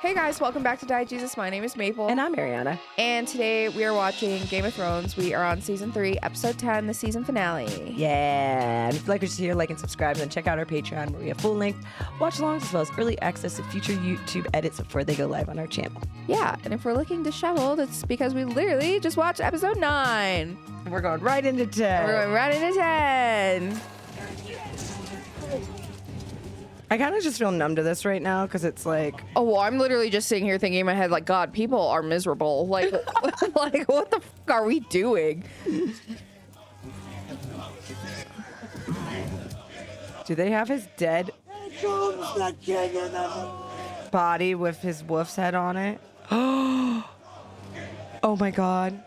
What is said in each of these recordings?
Hey guys, welcome back to Die Jesus. My name is Maple. And I'm Arianna. And today we are watching Game of Thrones. We are on season 3, episode 10, the season finale. Yeah. And if you'd like to see like and subscribe, then check out our Patreon where we have full-length watch-alongs as well as early access to future YouTube edits before they go live on our channel. Yeah, and if we're looking disheveled, it's because we literally just watched episode 9. We're going right into 10. We're going right into 10. I kind of just feel numb to this right now because it's like... Oh, well, I'm literally just sitting here thinking in my head, like, God, people are miserable. Like, like what the fuck are we doing? Do they have his dead body with his wolf's head on it? Oh my God.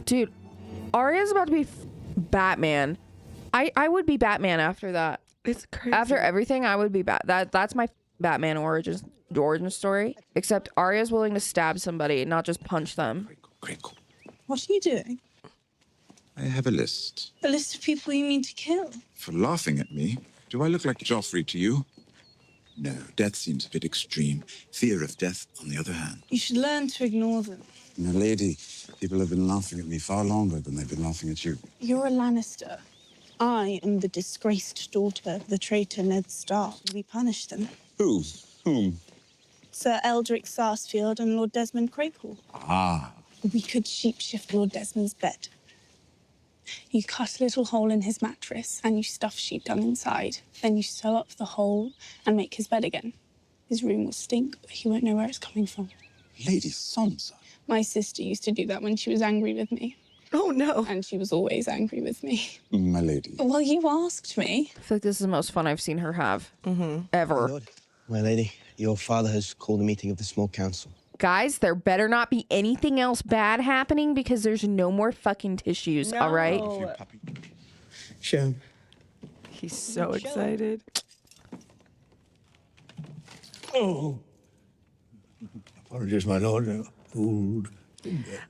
Dude, Arya's about to be Batman. I would be Batman after that. It's crazy. After everything, I would be that's my Batman origin story. Except Arya's willing to stab somebody, not just punch them. Crinkle. What are you doing? I have a list. A list of people you mean to kill? For laughing at me, do I look like Joffrey to you? No, death seems a bit extreme. Fear of death, on the other hand. You should learn to ignore them. My lady, people have been laughing at me far longer than they've been laughing at you. You're a Lannister. I am the disgraced daughter of the traitor Ned Stark. We punish them. Who? Whom? Sir Eldrick Sarsfield and Lord Desmond Craypool. Ah. We could shapeshift Lord Desmond's bed. You cut a little hole in his mattress and you stuff sheep dung inside. Then you sew up the hole and make his bed again. His room will stink, but he won't know where it's coming from. Lady Sansa. My sister used to do that when she was angry with me. Oh no. And she was always angry with me. My lady. Well, you asked me. I feel like this is the most fun I've seen her have. Ever. My lord, my lady, your father has called a meeting of the small council. Guys, there better not be anything else bad happening because there's no more fucking tissues, all right? Show him. He's so excited. Oh. Apologies, my lord. Old.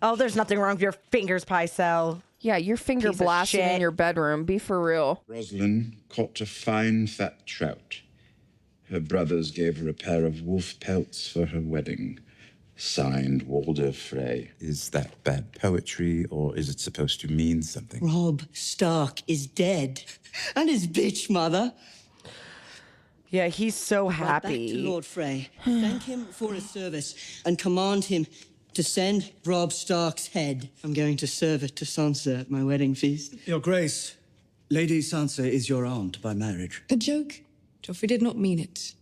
Oh, there's nothing wrong with your fingers, Pycelle. Yeah, your finger Piece of blasted in shit. your bedroom. Be for real. Rosalind caught a fine fat trout. Her brothers gave her a pair of wolf pelts for her wedding. Signed, Walder Frey. Is that bad poetry, or is it supposed to mean something? Robb Stark is dead. And his bitch mother. Yeah, he's so Right back to happy. Lord Frey. Thank him for his service and command him to send Robb Stark's head. I'm going to serve it to Sansa at my wedding feast. Your Grace, Lady Sansa is your aunt by marriage. A joke? Joffrey did not mean it.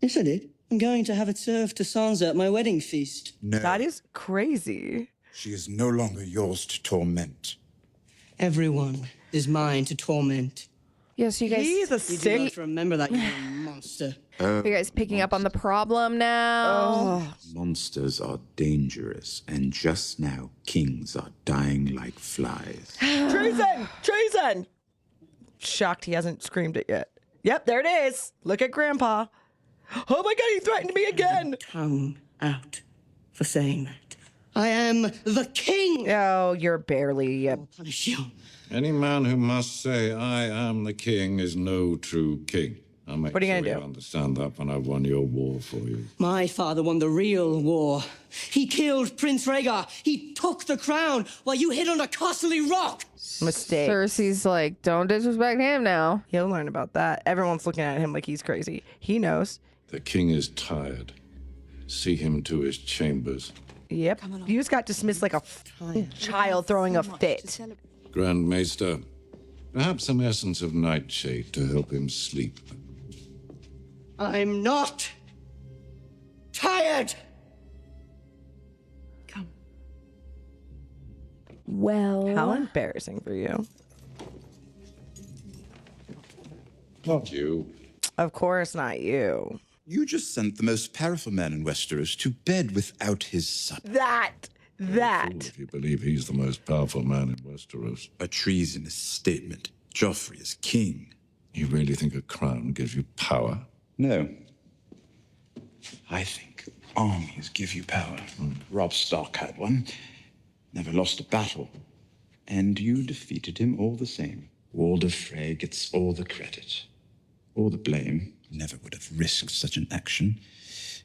Yes, I did. I'm going to have it served to Sansa at my wedding feast. No. That is crazy. She is no longer yours to torment. Everyone is mine to torment. Yeah, so you guys, He's a You do sick... not remember that, you monster. you guys picking up on the problem now? Monsters are dangerous, and just now, kings are dying like flies. Treason! Treason! Shocked he hasn't screamed it yet. Yep, there it is. Look at Grandpa. Oh my God, he threatened me again. Tongue out for saying that. I am the king. Oh, you're barely... I'll punish you. Any man who must say, I am the king, is no true king. I'll make What are you sure gonna you do? understand that when I've won your war for you. My father won the real war. He killed Prince Rhaegar. He took the crown while you hid on a costly rock. Mistake. Cersei's like, don't disrespect him now. He'll learn about that. Everyone's looking at him like he's crazy. He knows. The king is tired. See him to his chambers. Yep. You just got dismissed like a child throwing a fit. Grand Maester, perhaps some essence of nightshade to help him sleep. I'm not tired. Come. Well, How embarrassing for you. Not you. Of course not you. You just sent the most powerful man in Westeros to bed without his son. That. Fool if you believe he's the most powerful man in Westeros. A treasonous statement. Joffrey is king. You really think a crown gives you power? No. I think armies give you power. Robb Stark had one. Never lost a battle. And you defeated him all the same. Walder Frey gets all the credit, all the blame. Never would have risked such an action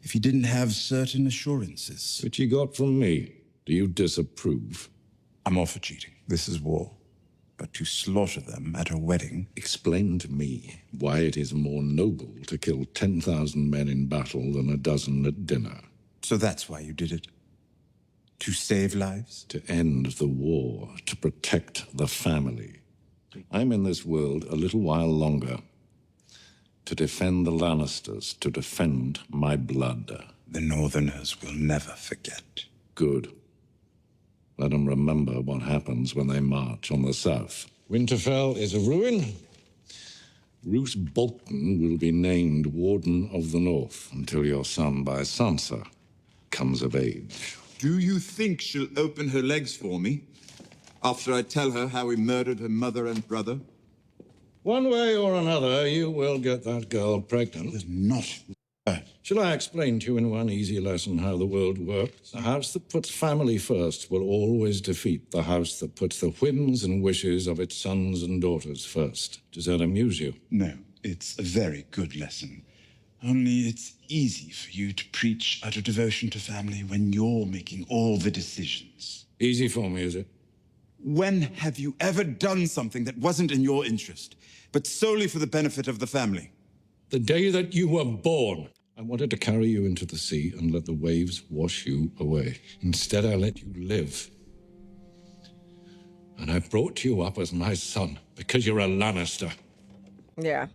if he didn't have certain assurances. Which he got from me. Do you disapprove? I'm all for cheating. This is war. But to slaughter them at a wedding... Explain to me why it is more noble to kill 10,000 men in battle than a dozen at dinner. So that's why you did it? To save lives? To end the war, to protect the family. I'm in this world a little while longer. To defend the Lannisters, to defend my blood. The Northerners will never forget. Good. Let them remember what happens when they march on the south. Winterfell is a ruin. Roose Bolton will be named Warden of the North until your son by Sansa comes of age. Do you think she'll open her legs for me after I tell her how we murdered her mother and brother? One way or another, you will get that girl pregnant. Not. Shall I explain to you in one easy lesson how the world works? The house that puts family first will always defeat the house that puts the whims and wishes of its sons and daughters first. Does that amuse you? No, it's a very good lesson. Only it's easy for you to preach utter devotion to family when you're making all the decisions. Easy for me, is it? When have you ever done something that wasn't in your interest, but solely for the benefit of the family? The day that you were born. I wanted to carry you into the sea and let the waves wash you away. Instead, I let you live. And I brought you up as my son because you're a Lannister. Yeah.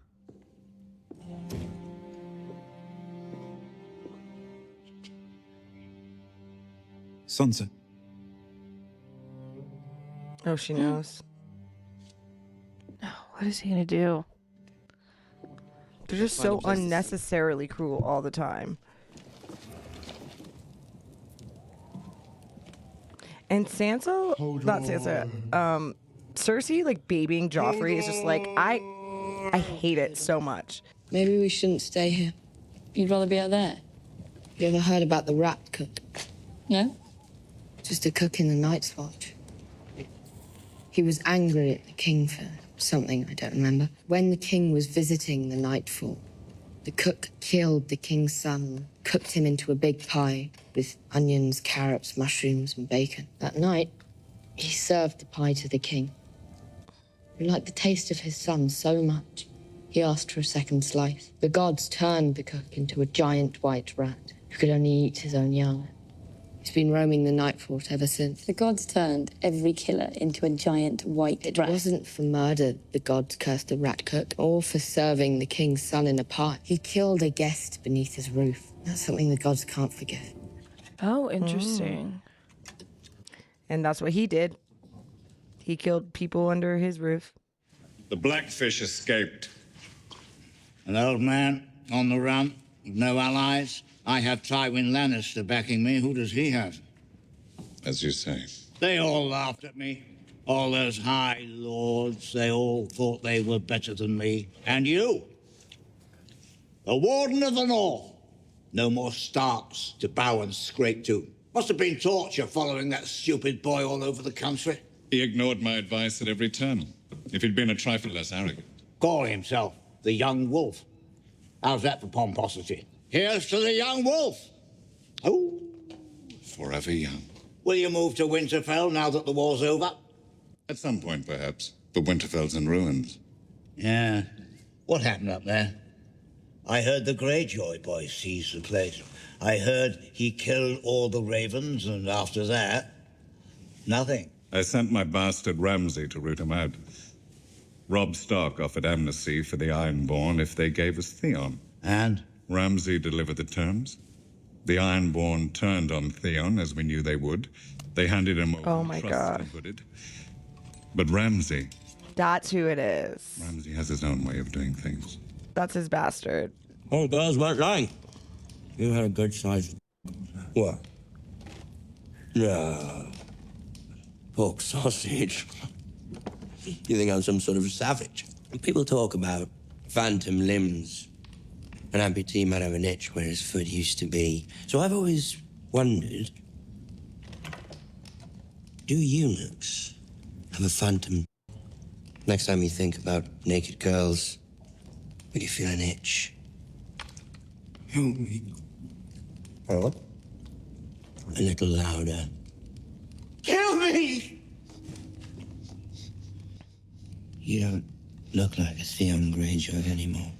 Sansa. Oh, she knows. What is he gonna do? They're just so unnecessarily cruel all the time. And Sansa, not Sansa, Cersei, like babying Joffrey is just like, I hate it so much. Maybe we shouldn't stay here. You'd rather be out there? You ever heard about the rat cook? No? Just a cook in the Night's Watch. He was angry at the king for something, I don't remember. When the king was visiting the Nightfall, the cook killed the king's son, cooked him into a big pie with onions, carrots, mushrooms, and bacon. That night, he served the pie to the king. He liked the taste of his son so much, he asked for a second slice. The gods turned the cook into a giant white rat who could only eat his own young. He's been roaming the Nightfort ever since. The gods turned every killer into a giant white rat. It wasn't for murder the gods cursed the rat cook, or for serving the king's son in a pie. He killed a guest beneath his roof. That's something the gods can't forgive. Oh, interesting. And that's what he did. He killed people under his roof. The Blackfish escaped. An old man on the run, with no allies. I have Tywin Lannister backing me. Who does he have? As you say. They all laughed at me. All those high lords, they all thought they were better than me. And you, the Warden of the North. No more Starks to bow and scrape to. Must have been torture following that stupid boy all over the country. He ignored my advice at every turn. If he'd been a trifle less arrogant. Call himself the Young Wolf. How's that for pomposity? Here's to the Young Wolf. Oh. Forever young. Will you move to Winterfell now that the war's over? At some point, perhaps. But Winterfell's in ruins. Yeah. What happened up there? I heard the Greyjoy boy seized the place. I heard he killed all the ravens, and after that, nothing. I sent my bastard Ramsay to root him out. Robb Stark offered amnesty for the Ironborn if they gave us Theon. And? Ramsay delivered the terms. The Ironborn turned on Theon, as we knew they would. They handed him over. Oh my God. But Ramsay... That's who it is. Ramsay has his own way of doing things. That's his bastard. Oh, girls weren't lying. You had a good size. What? Yeah. Pork sausage. You think I'm some sort of savage? People talk about phantom limbs. An amputee might have an itch where his foot used to be. So I've always wondered, do eunuchs have a phantom Next time you think about naked girls, will you feel an itch? Help me. Oh? A little louder. Kill me! You don't look like a Theon Greyjoy anymore.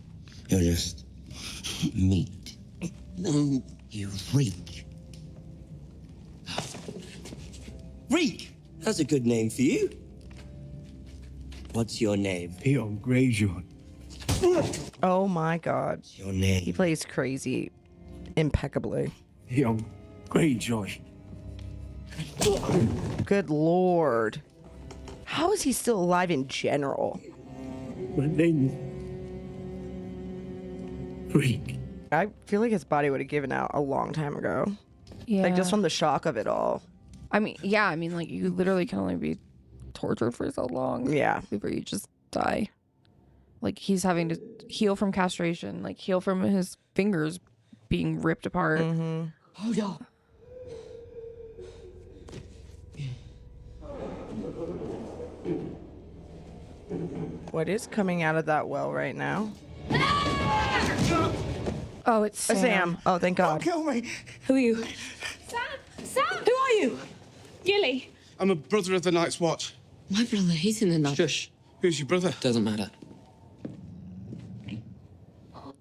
You're just meat. You reek. Reek! That's a good name for you. What's your name? Theon Greyjoy. Oh my God. What's your name? He plays crazy impeccably. Theon Greyjoy. Good Lord. How is he still alive in general? My name is Reek. I feel like his body would have given out a long time ago. Yeah. Like, just from the shock of it all. I mean, yeah, I mean, like, you literally can only be tortured for so long. Yeah. Before you just die. Like, he's having to heal from castration, like, heal from his fingers being ripped apart. Mm-hmm. Hold on. What is coming out of that well right now? Oh, it's Sam. Sam. Oh, thank God. Kill me! Who are you? Sam! Sam! Who are you? Gilly! I'm a brother of the Night's Watch. My brother, he's in the night. Shush. Who's your brother? Doesn't matter.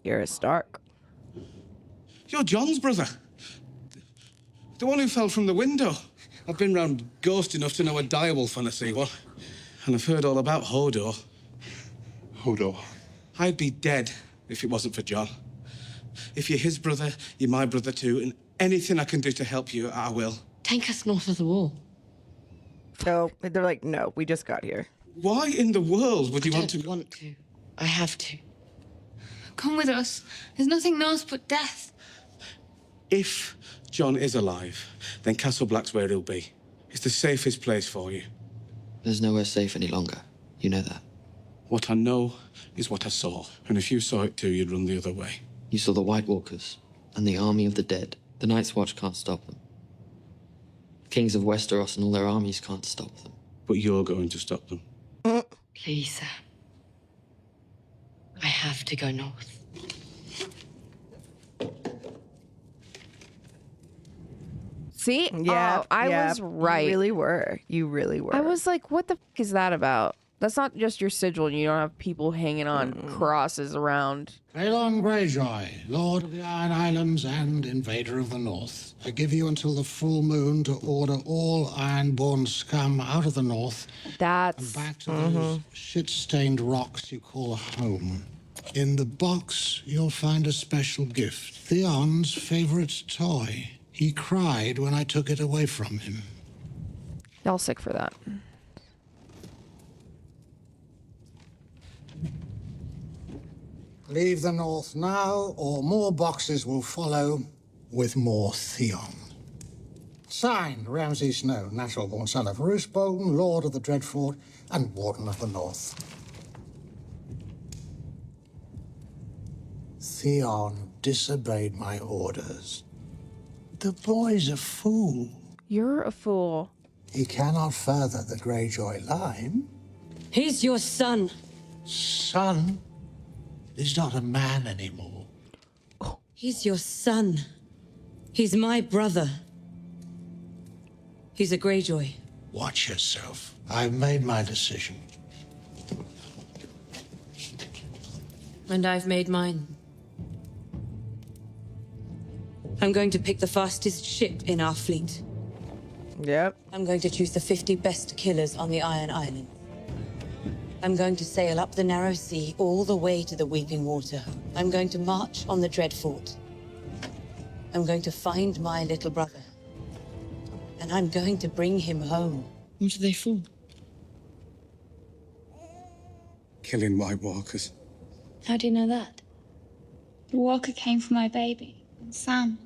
You're a Stark. You're John's brother. The one who fell from the window. I've been round Ghost enough to know a direwolf when I see one. And I've heard all about Hodor. Hodor. I'd be dead if it wasn't for John. If you're his brother, you're my brother too, and anything I can do to help you, I will. Take us north of the wall. So they're like, no, we just got here. Why in the world would you I want to... don't want to. I have to. Come with us. There's nothing nice but death. If John is alive, then Castle Black's where he'll be. It's the safest place for you. There's nowhere safe any longer. You know that. What I know is what I saw. And if you saw it too, you'd run the other way. You saw the White Walkers and the army of the dead. The Night's Watch can't stop them. Kings of Westeros and all their armies can't stop them. But you're going to stop them. Please, Sam. I have to go north. See? Yeah. Oh, I was right. You really were. You really were. I was like, what the f is that about? That's not just your sigil and you don't have people hanging on crosses around. Aelon Greyjoy, Lord of the Iron Islands and Invader of the North. I give you until the full moon to order all Ironborn scum out of the North That's... and back to those shit-stained rocks you call home. In the box, you'll find a special gift. Theon's favorite toy. He cried when I took it away from him. Y'all sick for that. Leave the North now, or more boxes will follow with more Theon. Signed, Ramsay Snow, natural-born son of Roose Bolton, Lord of the Dreadfort, and Warden of the North. Theon disobeyed my orders. The boy's a fool. You're a fool. He cannot further the Greyjoy line. He's your son. Son is not a man anymore. He's your son. He's my brother. He's a Greyjoy. Watch yourself. I've made my decision. And I've made mine. I'm going to pick the fastest ship in our fleet. Yep. I'm going to choose the 50 best killers on the Iron Island. I'm going to sail up the narrow sea all the way to the Weeping Water. I'm going to march on the Dreadfort. I'm going to find my little brother. And I'm going to bring him home. What are they for? Killing White Walkers. How do you know that? The walker came for my baby, Sam.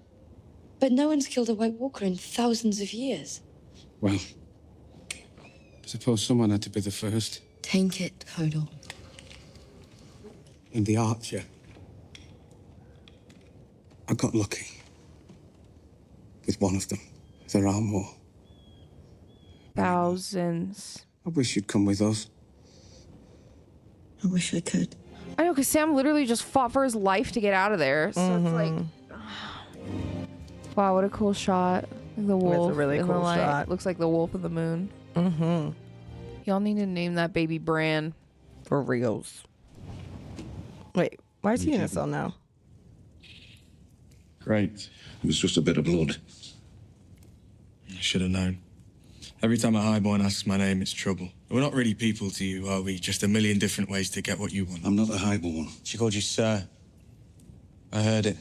But no one's killed a White Walker in thousands of years. Well, I suppose someone had to be the first. Take it, Hodor. And the Archer. I got lucky. With one of them. There are more. Thousands. I wish you'd come with us. I wish I could. I know, because Sam literally just fought for his life to get out of there. So it's like, wow, what a cool shot. The wolf. It's a really in the cool light. shot. Looks like the wolf of the moon. Mm-hmm. Y'all need to name that baby Bran. For reals. Wait, why is he in a cell now? Great. It was just a bit of blood. I should have known. Every time a highborn asks my name, it's trouble. We're not really people to you, are we? Just a million different ways to get what you want. I'm not a highborn. She called you sir. I heard it.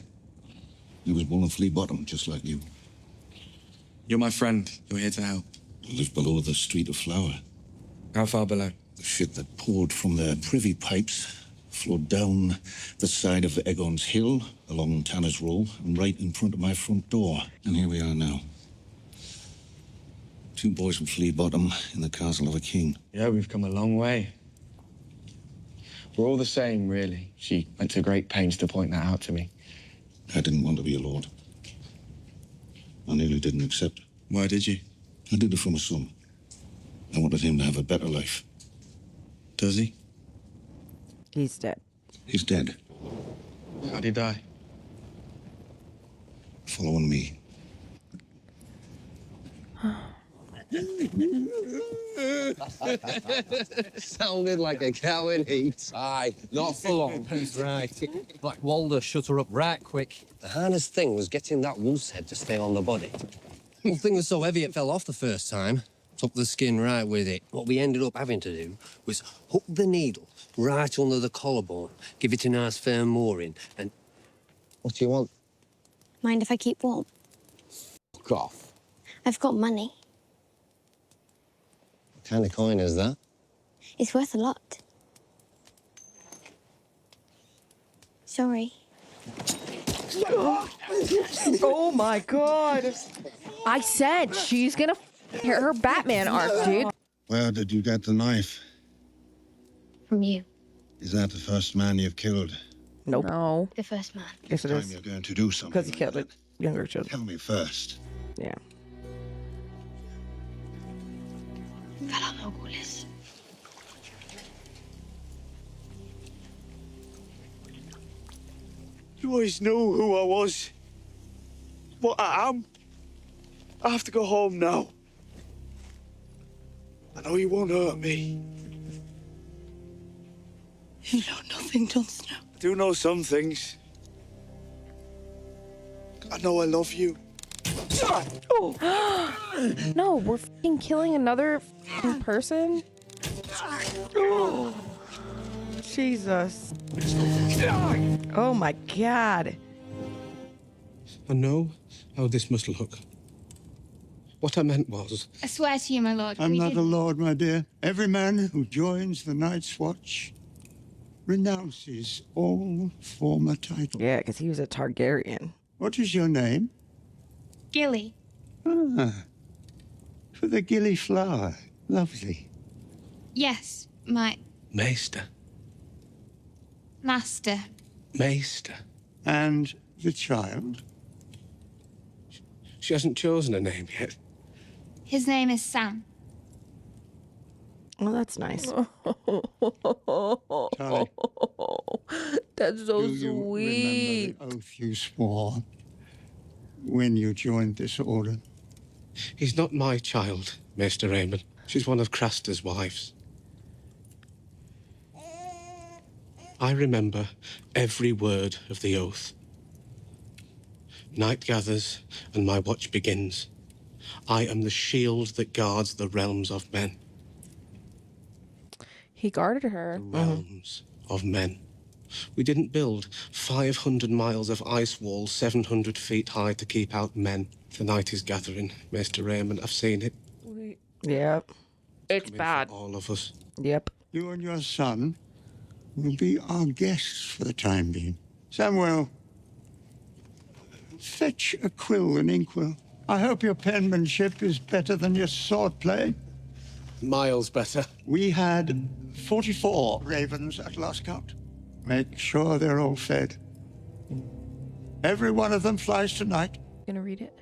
He was born of Flea Bottom, just like you. You're my friend. You're here to help. I live below the Street of Flower. How far below? The shit that poured from their privy pipes flowed down the side of Aegon's Hill, along Tanner's Row, and right in front of my front door. And here we are now. Two boys from Flea Bottom in the castle of a king. Yeah, we've come a long way. We're all the same, really. She went to great pains to point that out to me. I didn't want to be a lord. I nearly didn't accept. Why did you? I did it for my son. I wanted him to have a better life. Does he? He's dead. He's dead. How'd he die? Following me. Sounded like a coward heat. Aye, not for long. He's right. Black Walder shut her up right quick. The hardest thing was getting that wolf's head to stay on the body. The thing was so heavy it fell off the first time. Took the skin right with it. What we ended up having to do was hook the needle right under the collarbone, give it a nice firm mooring, and... What do you want? Mind if I keep warm? Fuck off. I've got money. What kind of coin is that? It's worth a lot. Sorry. Oh my god. I said she's gonna her Batman arc, dude. Where did you get the knife? From you. Is that the first man you've killed? Nope. No. The first man. Yes, it Time is. you're going to do something. Because he killed it. Younger children. Tell me first. Yeah. You always knew who I was. What I am. I have to go home now. I know you won't hurt me. You know nothing, Jon Snow. I do know some things. I know I love you. No, we're fucking killing another fucking person. Jesus. Oh my god. I know how this must look. What I meant was... I swear to you, my lord. I'm we not a didn't- lord, my dear. Every man who joins the Night's Watch renounces all former titles. Yeah, because he was a Targaryen. What is your name? Gilly. Ah, for the gilly flower. Lovely. Yes, my Maester. master. Maester. And the child? She hasn't chosen a name yet. His name is Sam. Oh, that's nice. Tali, That's so do you sweet. remember the oath you swore when you joined this order? He's not my child, Maester Raymond. She's one of Craster's wives. I remember every word of the oath. Night gathers and my watch begins. I am the shield that guards the realms of men. He guarded her. Realms of men. We didn't build 500 miles of ice walls 700 feet high to keep out men. The night is gathering, Maester Raymond. I've seen it. Yep. It's bad. All of us. Yep. You and your son will be our guests for the time being. Samuel, fetch a quill and inkwell. I hope your penmanship is better than your swordplay. Miles better. We had 44 ravens at last count. Make sure they're all fed. Every one of them flies tonight. Gonna read it.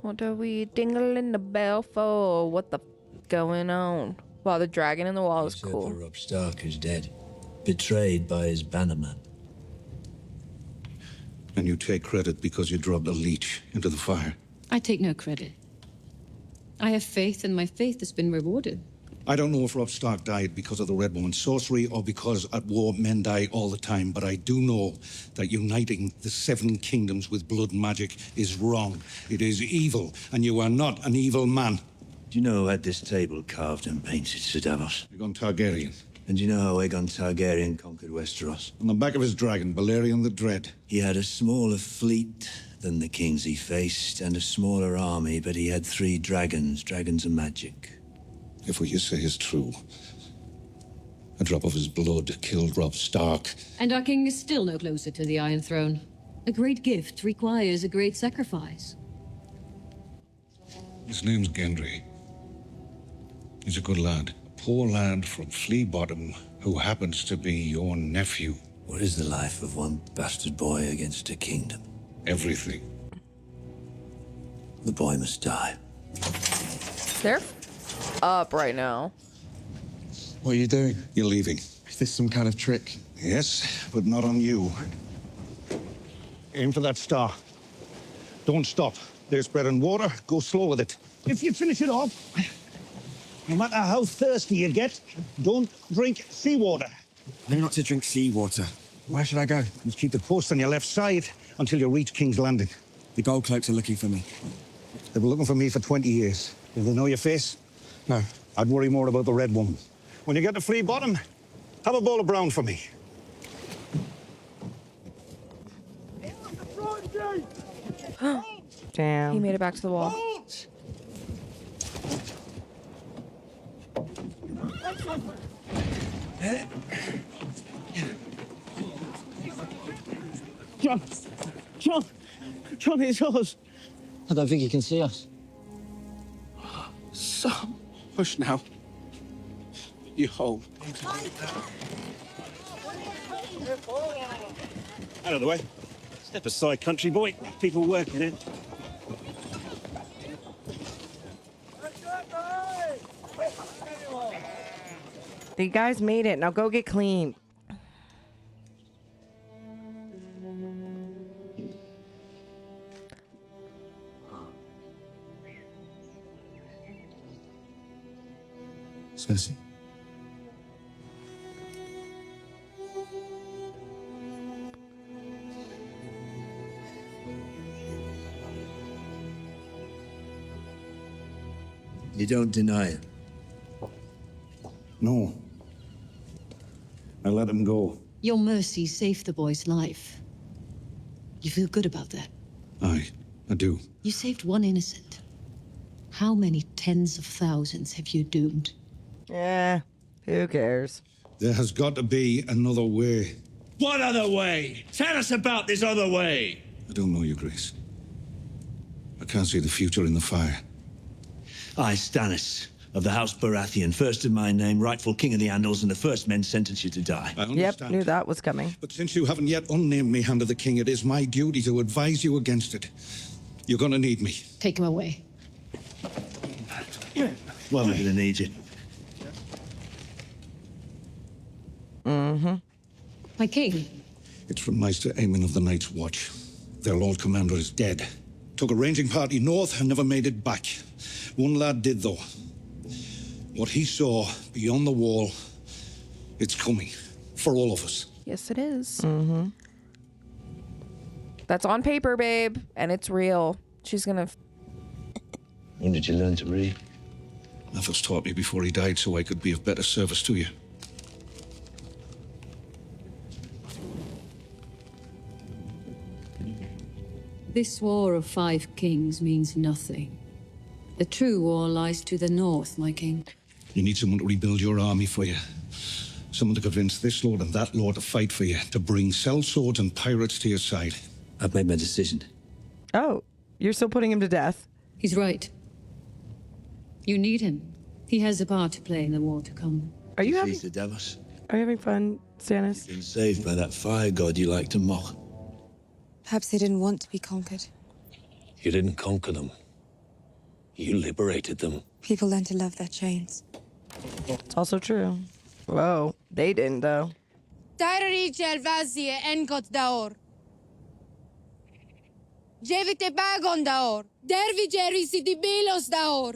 What are we dingling the bell for? What the going on? Wow, the dragon in the wall is Usurper cool. Robb Stark is dead, betrayed by his bannerman. And you take credit because you dropped a leech into the fire. I take no credit. I have faith, and my faith has been rewarded. I don't know if Robb Stark died because of the Red Woman's sorcery or because at war men die all the time, but I do know that uniting the Seven Kingdoms with blood and magic is wrong. It is evil, and you are not an evil man. Do you know who had this table carved and painted, Sir Davos? Aegon Targaryen. And do you know how Aegon Targaryen conquered Westeros? On the back of his dragon, Balerion the Dread. He had a smaller fleet than the kings he faced, and a smaller army, but he had 3 dragons, dragons of magic. If what you say is true, a drop of his blood killed Robb Stark. And our king is still no closer to the Iron Throne. A great gift requires a great sacrifice. His name's Gendry. He's a good lad. A poor lad from Flea Bottom who happens to be your nephew. What is the life of one bastard boy against a kingdom? Everything. The boy must die. They're up right now. What are you doing? You're leaving. Is this some kind of trick? Yes, but not on you. Aim for that star. Don't stop. There's bread and water. Go slow with it. If you finish it off, no matter how thirsty you get, don't drink seawater. I know not to drink seawater. Where should I go? Just keep the post on your left side until you reach King's Landing. The gold cloaks are looking for me. They've been looking for me for 20 years. Do they know your face? No. I'd worry more about the Red Woman. When you get to Flea Bottom, have a bowl of brown for me. Damn. He made it back to the wall. John, it's yours. I don't think he can see us. So, push now. You hold. Out of the way. Step aside, country boy. People working it. The guys made it. Now go get clean. Cersei. You don't deny it. No. I let him go. Your mercy saved the boy's life. You feel good about that? Aye, I do. You saved one innocent. How many tens of thousands have you doomed? Yeah, who cares? There has got to be another way. What other way? Tell us about this other way. I don't know, Your Grace. I can't see the future in the fire. I, Stannis, of the House Baratheon, first in my name, rightful king of the Andals, and the first men sentenced you to die. I understand. Yep, knew that was coming. But since you haven't yet unnamed me Hand of the King, it is my duty to advise you against it. You're gonna need me. Take him away. Well, we're gonna need you. Mm-hmm. My king. It's from Mhysa Aemon of the Night's Watch. Their Lord Commander is dead. Took a ranging party north and never made it back. One lad did, though. What he saw beyond the wall, it's coming. For all of us. Yes, it is. Mm-hmm. That's on paper, babe, and it's real. She's gonna. When did you learn to read? Athos taught me before he died so I could be of better service to you. This war of 5 kings means nothing. The true war lies to the north, my king. You need someone to rebuild your army for you. Someone to convince this lord and that lord to fight for you, to bring sellswords and pirates to your side. I've made my decision. Oh, you're still putting him to death? He's right. You need him. He has a part to play in the war to come. Are you Sir Davos? Are you having fun, Stannis? Been saved by that fire god you like to mock. Perhaps they didn't want to be conquered. You didn't conquer them. You liberated them. People learn to love their chains. It's also true. Whoa, they didn't though. Tyrion Elvazie enkot daor. Jevite bagon daor. Dervi Jerry Sidibilos daor.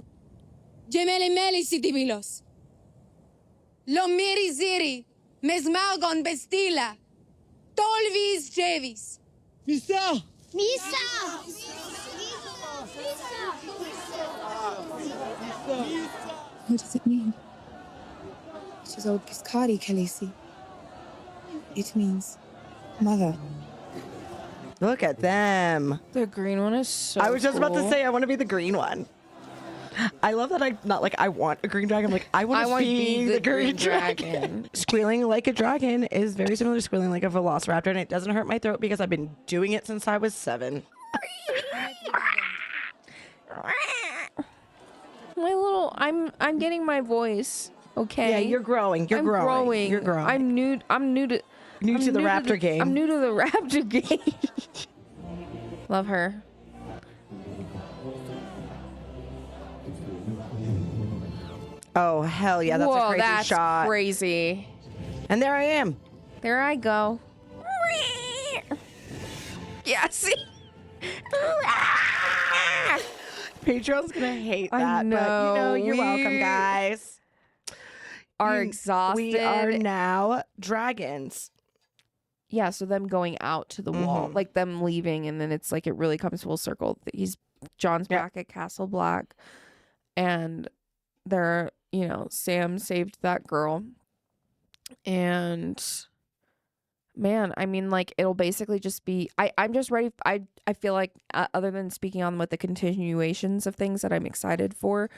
Gemeli Meli Sidibilos. Lomiri Ziri. Mesmalgon Bestila. Tolvis Jevis. Mhysa! What does it mean? It is old Kiskadi, Khaleesi. It means mother. Look at them. The green one is so I was just about to cool. say I want to be the green one. I love that I'm not like I want a green dragon. I'm like I want to be the green dragon. Squealing like a dragon is very similar to squealing like a velociraptor, and it doesn't hurt my throat because I've been doing it since I was 7. My little, I'm getting my voice. Okay. Yeah, you're growing. You're growing. You're growing. I'm new to the raptor game. I'm new to the raptor game. Love her. Oh hell yeah, that's Whoa, a crazy that's shot. crazy. And there I am. There I go. Yeah, see? Patreon's gonna hate I that, but you know, you're we welcome, guys. Are exhausted. We are now dragons. Yeah, so them going out to the wall, Mhm. like them leaving, and then it's like it really comes full circle. John's back at Castle Black, and they're, you know, Sam saved that girl, and man, I mean, like it'll basically just be. I'm just ready. I feel like other than speaking on what the continuations of things that I'm excited for,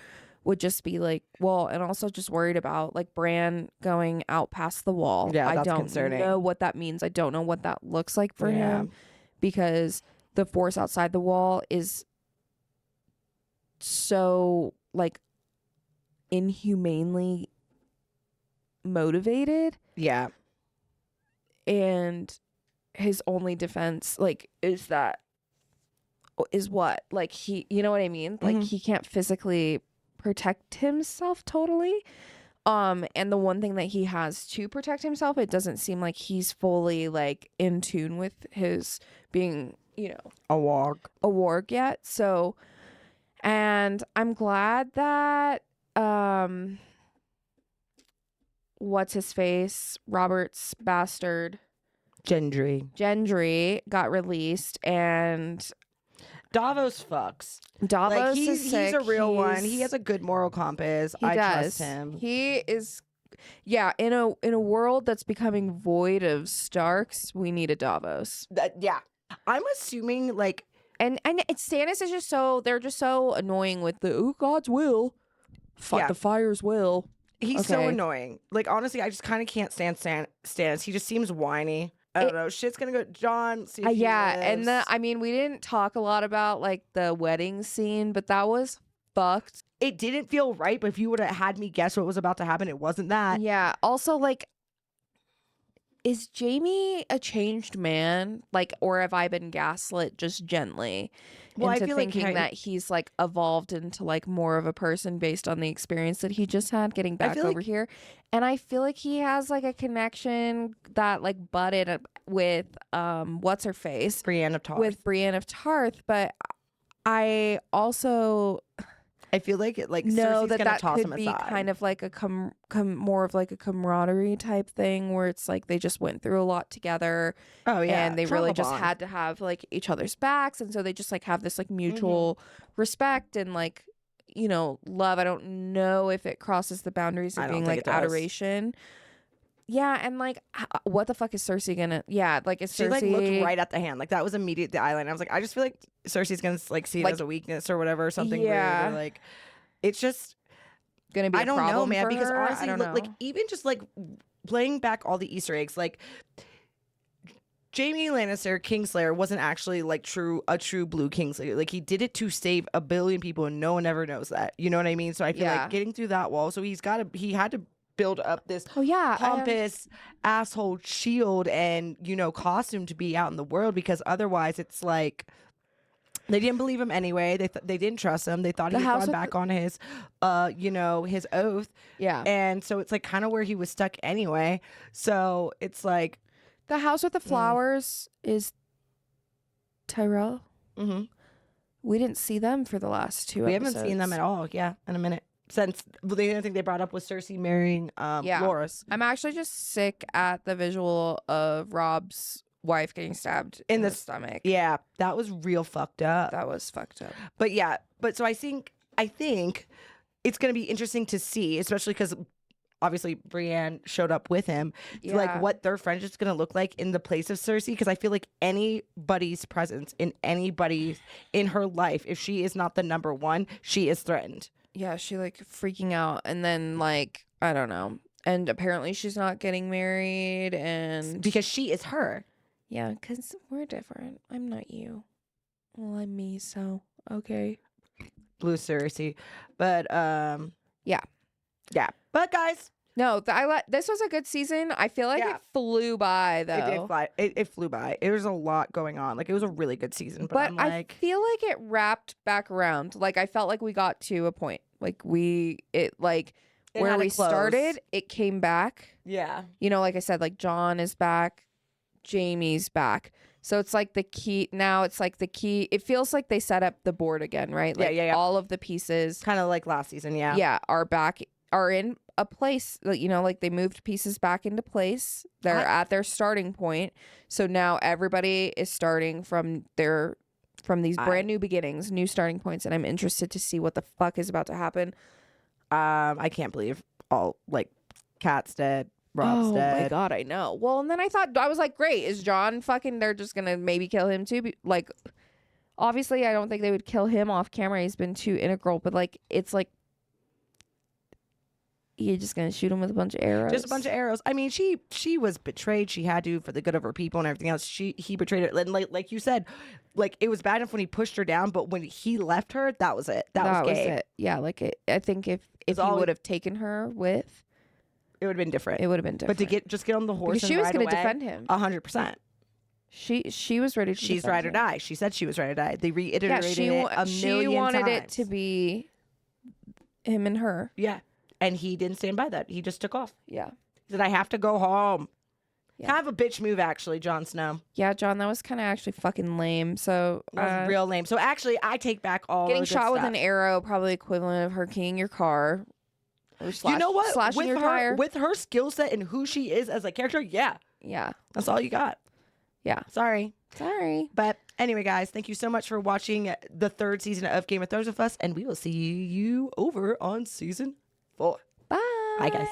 would just be like, well, and also just worried about like Bran going out past the wall. Yeah, I that's don't concerning. know what that means. I don't know what that looks like for Yeah. him, because the force outside the wall is so like inhumanely motivated, Yeah. and his only defense like is what, like he, you know what I mean, like he can't physically protect himself totally, and the one thing that he has to protect himself, it doesn't seem like he's fully like in tune with his being, you know, a warg yet. So, and I'm glad that what's his face, Robert's bastard Gendry got released, and Davos fucks. Davos Like, is he's sick. a real one. He has a good moral compass. He I does. trust him. He is, yeah. In a world that's becoming void of Starks, we need a Davos. Yeah, I'm assuming like, and Stannis is just so, they're just so annoying with the God's will, Yeah. the fire's will. He's so Okay. annoying. Like, honestly, I just kind of can't stand Stannis. He just seems whiny. I don't know. Shit's gonna go. John, see if he Yeah, lives. and I mean, we didn't talk a lot about like the wedding scene, but that was fucked. It didn't feel right, but if you would have had me guess what was about to happen, it wasn't that. Yeah. Also, like, is Jaime a changed man? Like, or have I been gaslit just gently Well, I into feel like thinking that he's like evolved into like more of a person based on the experience that he just had getting back feel over like- here? And I feel like he has like a connection that like butted up with what's her face? Brienne of Tarth. With Brienne of Tarth, but I also I feel like it, like know Cersei's that gonna that toss could him be aside. kind of like a more of like a camaraderie type thing, where it's like they just went through a lot together. Oh, yeah, and they really trauma just bond. had to have like each other's backs, and so they just like have this like mutual Mm-hmm. respect and like, you know, love. I don't know if it crosses the boundaries I of don't being think like it does. adoration. Yeah, and like, what the fuck is Cersei gonna? Yeah, like is She Cersei like looked right at the hand, like that was immediate. The eyeliner. I was like, I just feel like Cersei's gonna like see it Like, as a weakness or whatever, or something yeah. weird. Or, like, it's just gonna be I a don't know, problem man. for Because her? I honestly, don't look, like know. even just like playing back all the Easter eggs, like Jaime Lannister, Kingslayer, wasn't actually like a true blue Kingslayer. Like he did it to save a billion people, and no one ever knows that. You know what I mean? So I feel Yeah. like getting through that wall. So he had to build up this I pompous asshole shield and, you know, costume to be out in the world, because otherwise it's like They didn't believe him anyway. They didn't trust him. They thought he had gone back on his, his oath. Yeah. And so it's like kind of where he was stuck anyway. So it's like the house with the flowers is Tyrell. Mm-hmm. We didn't see them for the last 2 episodes. We haven't seen them at all. Yeah, in a minute. Since the only thing they brought up was Cersei marrying Loras. I'm actually just sick at the visual of Rob's wife getting stabbed in the stomach. Yeah, that was real fucked up. That was fucked up. But yeah, so I think it's gonna be interesting to see, especially because obviously Brienne showed up with him, like what their friendship's gonna look like in the place of Cersei. Because I feel like anybody's presence in her life, if she is not the number one, she is threatened. Yeah, she like freaking out, and then like I don't know, and apparently she's not getting married, and because she is her. Yeah, because we're different. I'm not you. Well, I'm me, so okay. Blue Cersei, but yeah. But guys, no, this was a good season. I feel like it flew by though. It did fly. It flew by. There was a lot going on. Like it was a really good season. But I feel like it wrapped back around. Like I felt like we got to a point. Like where we started, it came back. Yeah. Like I said, like Jon is back, Jaime's back. So it's like the key now. It's like the key. It feels like they set up the board again, right? Like all of the pieces, kind of like last season. Yeah. Yeah, are in a place. Like they moved pieces back into place. They're at their starting point. So now everybody is starting from these brand new beginnings, new starting points, and I'm interested to see what the fuck is about to happen. I can't believe Kat's dead. Rob's dead. Oh my god, I know. Well, and then I was like, great, is Jon fucking? They're just gonna maybe kill him too. Like, obviously, I don't think they would kill him off camera. He's been too integral. But like, it's like you're just gonna shoot him with a bunch of arrows. Just a bunch of arrows. I mean, she was betrayed. She had to for the good of her people and everything else. He betrayed her. And like you said, like it was bad enough when he pushed her down, but when he left her, that was it. That was gay. it. Yeah, like I think if he would have taken her with, it would have been different. It would have been different. But to get on the horse, because she was going to defend him 100%. She was ready to. She's ride or die. She said she was ready to die. They reiterated it a million times. She wanted it to be him and her. Yeah. And he didn't stand by that. He just took off. Yeah. He said, I have to go home. Yeah. Kind of a bitch move, actually, Jon Snow. Yeah, Jon, that was kind of actually fucking lame. So that was real lame. So actually, I take back all getting the shot with stuff. an arrow, probably equivalent of her keying your car. Or You know what? Slashing your tire. With her skill set and who she is as a character, yeah. That's all you got. Yeah. Sorry. But anyway, guys, thank you so much for watching the 3rd season of Game of Thrones with us, and we will see you over on season 4. Bye. Bye, guys.